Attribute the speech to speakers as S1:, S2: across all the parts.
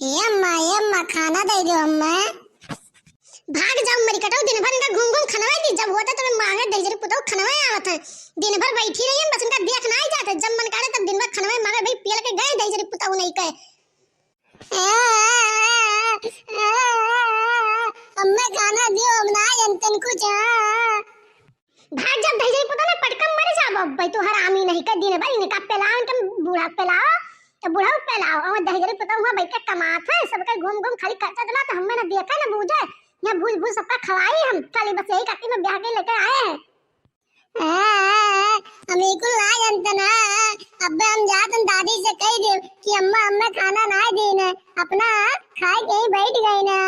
S1: ये अम्मा खाना दे दो अम्मा। भाग जाओ मरी कटाओ, दिन भर इनका घूम घूम खनवाई दी। जब होता तो मैं मांगे दे जरी पुतो खनवाई आवत है। दिन भर बैठी रही बस इनका देखना ही जाता। जब मन करे तब दिन भर खनवाई मांगे भाई पियल के गए दे जरी पुतो नहीं कहे। अम्मा खाना दियो ना यंतन कुछ। भाग जब दे जरी पुतो ना पटकम मर जा भाई तो हरामी नहीं कर दिन भर इनका पेलाओ इनका बूढ़ा पेलाओ तो बूढ़ा पेलाओ और दहजरी पुतो हुआ बैठ के कमात है सबका घूम घूम खाली खर्चा दिला। तो हमने ना देखा ना बूझे या भूल भूल सबका खवाई हम खाली बस यही काटी में ब्याह के लेकर आए हैं। हमें को ला जानता ना। अब हम जात दादी से कह दे कि अम्मा अम्मा खाना ना देना अपना खाए के ही बैठ गई ना।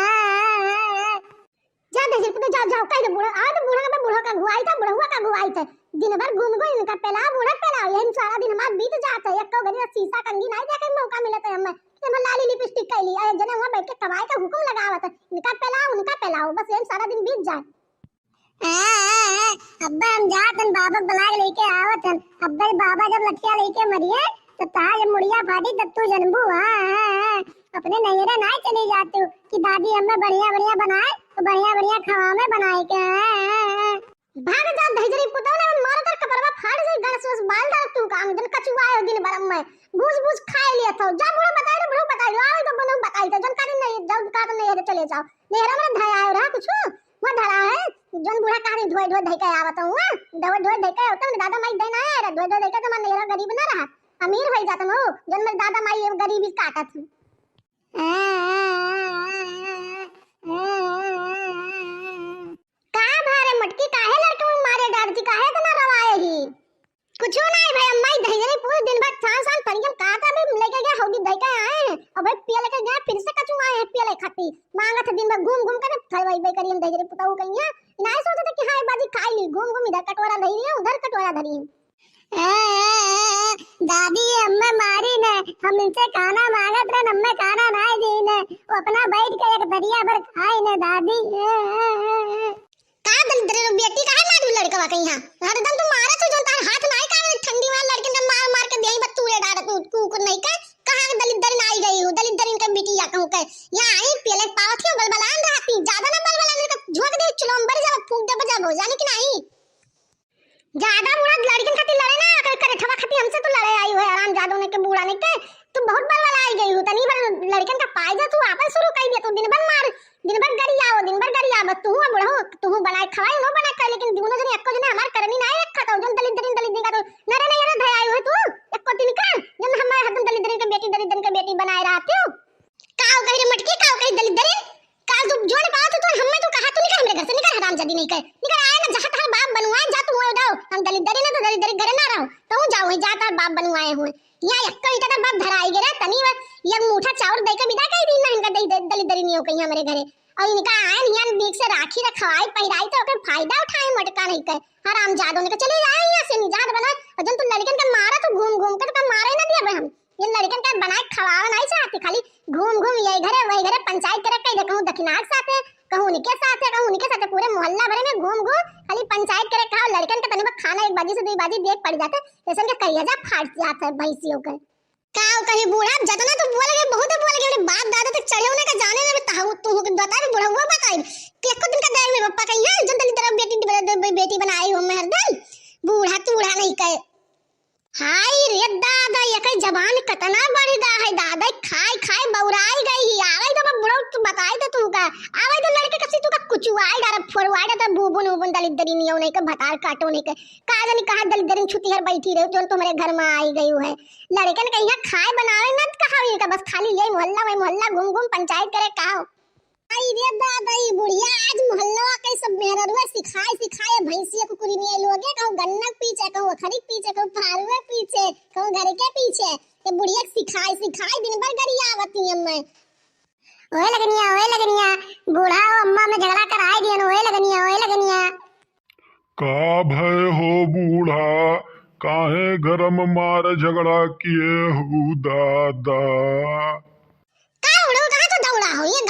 S1: जा दे पुतो जाओ जाओ कह दे बूढ़ा आ तो बूढ़ा का गुआई था बुढ़वा का गुआई था। दिन भर घूम घूम इनका पेला बूढ़ा पेला यही सारा दिन हमारा बीत जाता है। एक को गरी शीशा कंगी नहीं देखे मौका मिलता है हमें कि हम लाली लिपस्टिक कैली अरे जने वहां बैठ के कमाई का हुक्म लगावत इनका पेलाओ बस यही सारा दिन बीत जाए। अब्बा हम जातन बाबा बुला के लेके आवतन। अब्बा बाबा जब लठिया लेके मरिए तो ताज मुड़िया फाटी तब तू जन्मू। अपने नैरे ना चली जाती कि दादी हमें बढ़िया बढ़िया बनाए तो बढ़िया बढ़िया खावा में बनाए के। भाग जा दहजरी पुतो ने मार कर कपड़वा फाड़ गई गणस वस बाल डाल तू काम दिन कचुआ है दिन भर में भूस भूस खाए लिया था। जा बुढ़ो बताई रे बुढ़ो बताई आवे तो बनो बताई तो जन का नहीं जब का तो नहीं चले जाओ नेहरा में धया आयो रहा कुछ वो धरा है जन बूढ़ा कहानी धोई धोई धई के आवत हुआ धोई धोई धई के होता दादा माई देना है रे धोई धोई धई के तो मन नेहरा गरीब ना रहा अमीर हो जाता हो जन मेरे दादा माई गरीबी काटत। का भारे मटकी काहे लड़के में मारे डालती काहे तो ना रवाए ही कुछ नहीं भाई अम्मा दहजरी पूरे दिन भर सांस परियम काटा भी लेके गया होगी दई के आए हैं और भाई पिया लेके गया फिर से कचू आए हैं पिया ले खाती मांगा था दिन भर घूम घूम कर थलवाई बई करियम दहजरी पुताऊ कहिया नहीं सोचते कि हाय बाजी खाई ली घूम घूम इधर कटोरा धरी है उधर कटोरा धरी है। दादी अम्मा मारी ने हम इनसे खाना मांगत रहे अम्मा खाना नहीं दी ने वो अपना बैठ के एक दरिया भर खाई ने दादी। का दलिद्र बेटी काहे मारू लड़का कहीं हां हरदम तो मारा तो जो तार हाथ नहीं का ठंडी वाला लड़के ने मार मार के देही बत्तूरे डाल तू को नहीं का कहां दलिद्र ना आई गई हूं दलिद्र इनका बेटी या कहूं के यहां आई पहले पावत के बलबलान रहती ज्यादा ना बलबलान का झोंक दे चुलंबर जा फूंक दे बजा हो जाने की नहीं ज्यादा बूढ़ा लड़कन खाती लड़े ना कर करे ठवा खाती हमसे तो लड़े आई हो आराम जादू ने के बूढ़ा ने के तू बहुत बलबला आई गई हो तनी भर लड़कन का पाई जा तू आपस शुरू कर दे तू दिन भर मार दिन भर गरिया बस तू बुढ़ो तू बनाए खवाई नो बनाए कर लेकिन दोनों जने एको जने हमार करनी नहीं रखा तो जन दलिद्र का तो नरे नहीं रे धया आई हो तू एको दिन का जन हम हरदम दलिद्र के बेटी बनाए रहती हो काऊ कह रे मटकी काऊ कह दलिद्र का तू जोड़ पाओ तो हमें तो कहा तू निकल हमरे घर से निकल हरामजादी नहीं कर निकल आए ना जहां तार बाप बनवाए जा तू जाओ हम दलिद्र ना तो दलिद्र घर ना रहो तो जाओ वहीं जा तार बाप बनवाए हुए या एक ईटा का बाप धराई गे रे तनी ये मुठा चावल दे के विदा कह दी ना इनका दलिद्री नहीं हो कहीं हमारे घरे और इनका आयन यान बीक से राखी रखवाई पहिराई तो ओकर फायदा उठाए मटका नहीं कर हराम जादो ने चले जाए यहां से निजात बना और जन तू लड़कन का मारा तो घूम घूम कर का मारे ना दिया हम ये लड़कन का बनाए खवावा नहीं चाहती खाली घूम घूम यही घरे वही घरे पंचायत करे कहीं कहूं दक्षिणाक साथ है कहूं उनके साथ पूरे मोहल्ला भरे में घूम घूम खाली पंचायत करे खाओ लड़कन का तनी खाना एक बाजी से दो बाजी देख पड़ जाते जैसे के करिया फाट जाता है भैंसियों का काऊ कहीं बूढ़ा जतना तो बोल गए बहुत बोल गए बाप दादा तक चढ़े होने का जाने में ताऊ तू बता भी बूढ़ा हुआ बताई एको दिन का देर में पप्पा कहीं है जन तेरी तरफ बेटी बनाई हो मैं हरदम बूढ़ा तूढ़ा नहीं कहे हाय रे दादा ये कई जबान कतना बढ़ गा है दादा खाए खाए बौराई गई आवे तो बुढ़ा तू बताई तो तू का आवे तो लड़के कसी तू का कुचुआई डार फोरवाई तो बुबुन उबुन दलिद्री नहीं होने के भतार काटो नहीं के का जानी कहां दलिद्री छुट्टी हर बैठी रहे जो तुम्हारे घर में आई गई है लड़कन कहीं खाए बनावे ना कहा का बस खाली ले मोहल्ला घूम घूम पंचायत करे का आई रे दादा ई बुढ़िया आज मोहल्ला के सब मेहररुआ सिखाए भैंसिया कुकुरी नहीं लोगे कहूं गन्ना पीछे कहूं खरीक पीछे कहूं फारुआ पीछे कहूं घर के पीछे ये बुढ़िया सिखाए दिन भर गरिया आवती अम्मा ओए लगनिया बूढ़ा और अम्मा में झगड़ा कराए दियन ओए लगनिया
S2: का भय हो बूढ़ा काहे घर में मार झगड़ा किए हो दादा
S1: का उड़ो कहां तो दौड़ा हो ये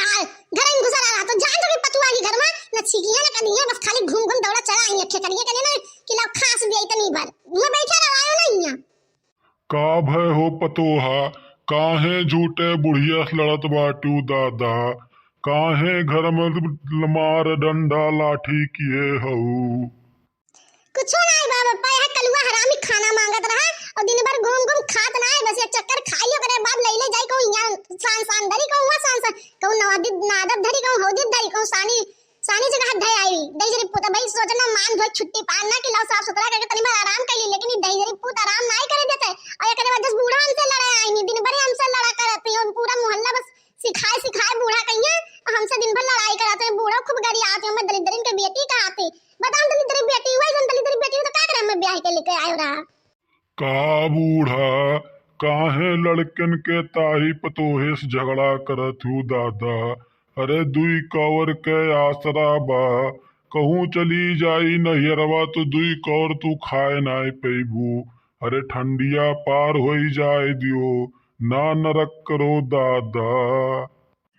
S1: घर में घुसा रहा तो जान तो भी पतुआ की घर में न छिगिया न कनिया बस खाली घूम घूम दौड़ा चला आई अखे करिए कने ना कि लो खास भी इतनी भर मैं बैठा रहा ना यहां
S2: का भय हो पतोहा काहे झूठे बुढ़िया लड़त बाटू दादा, काहे घर में मार डंडा लाठी किए हऊ।
S1: कुछो नहीं बाबा यह कलुआ हरामी खाना मांगत रहा और दिन भर घूम घूम खात ना है, बस ये चक्कर खाइयो करे बाद लइले जाई को यहां सान धरी को हुआ सान को नवादी नादब धरी को हौदी धरी को सानी जगह धै आई दई जरी पुत भाई सोचना मान धो छुट्टी पाना कि लाओ साफ सुथरा करके तनी बार आराम कर ली, लेकिन दई जरी पुत आराम नहीं करे देते और एकरे बाद 10 बूढ़ा हमसे लड़ाई आई दिन भर हमसे लड़ा करती है, पूरा मोहल्ला बस सिखाए बूढ़ा कहिए हमसे दिन भर लड़ाई कराते हैं। बूढ़ा खूब गाड़ी आते हैं, मैं दलिद्रीन के बेटी का आती बताओ दलिद्री बेटी हुई जन दलिद्री बेटी तो क्या करे मैं ब्याह के लेके आयो रहा।
S2: का बूढ़ा काहे लड़कन के ताही पतोहे से झगड़ा करत हूँ दादा, अरे दुई कवर के आसरा बा, कहूँ चली जाई नहियरवा तो दुई कौर तू खाए नाय पैबू, अरे ठंडिया पार हो जाए दियो ना नरक करो दादा।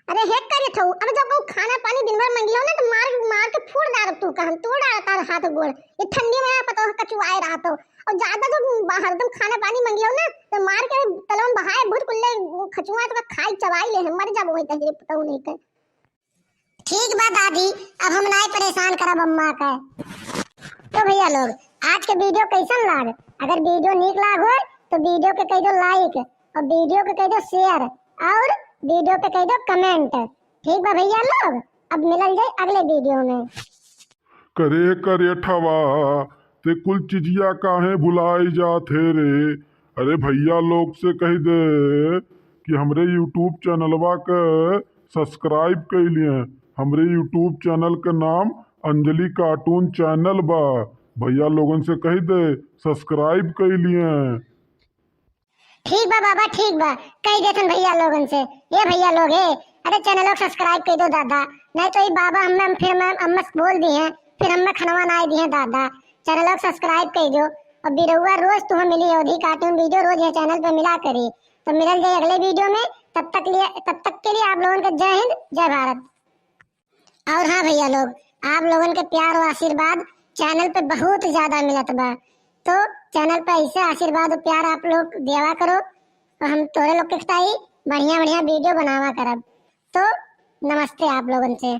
S1: अरे हेक करे थो अब जब वो खाना पानी दिन भर मंगियो ना तो मार के फोड़ डाल तू कहन तोड़ डाल तार हाथ गोड़ ये ठंडी में पता कचुआए रहा तो और ज्यादा जो हरदम खाना पानी मंगियो ना तो मार के तलवन बहाए भूत कुल्ले खचुआ तो खाई चबाई ले मर जाब होई तजरे पता नहीं के। ठीक बा दादी अब हम नहीं परेशान करब अम्मा का। तो भैया लोग आज के वीडियो कैसन लाग, अगर वीडियो नीक लाग हो तो वीडियो के कह दो लाइक और वीडियो के कह दो शेयर और वीडियो पे कह दो कमेंट। ठीक बा भैया लोग अब मिलल जाए अगले वीडियो में।
S2: करे ठवा ते कुल चिजिया काहे भुलाई जाते रे, अरे भैया लोग से कह दे कि हमरे यूट्यूब चैनलवा के सब्सक्राइब कर लिए, हमरे यूट्यूब चैनल का नाम अंजलि कार्टून चैनल बा, भैया लोगन से कह दे सब्सक्राइब कर लिए।
S1: ठीक बा बाबा ठीक बा कह देथन भैया लोगन से, ये भैया लोग है अरे चैनल को सब्सक्राइब कर दो दादा, नहीं तो ये बाबा हम फिर मैं अम्मा बोल दी है फिर हम खनवा ना दिए दादा, चैनल को सब्सक्राइब कर दो और बिरहुआ रोज तुम्हें मिली होगी कार्टून वीडियो रोज है चैनल पे मिला करी, तो मिलल जाए अगले वीडियो में, तब तक के लिए आप लोगों का जय हिंद जय भारत। और हाँ भैया लोग आप लोगों के प्यार और आशीर्वाद चैनल पे बहुत ज्यादा मिलत बा, तो चैनल पे ऐसे आशीर्वाद और प्यार आप लोग देवा करो तो हम तोरे लोग के बढ़िया वीडियो बनावा करब। तो नमस्ते आप लोगन से।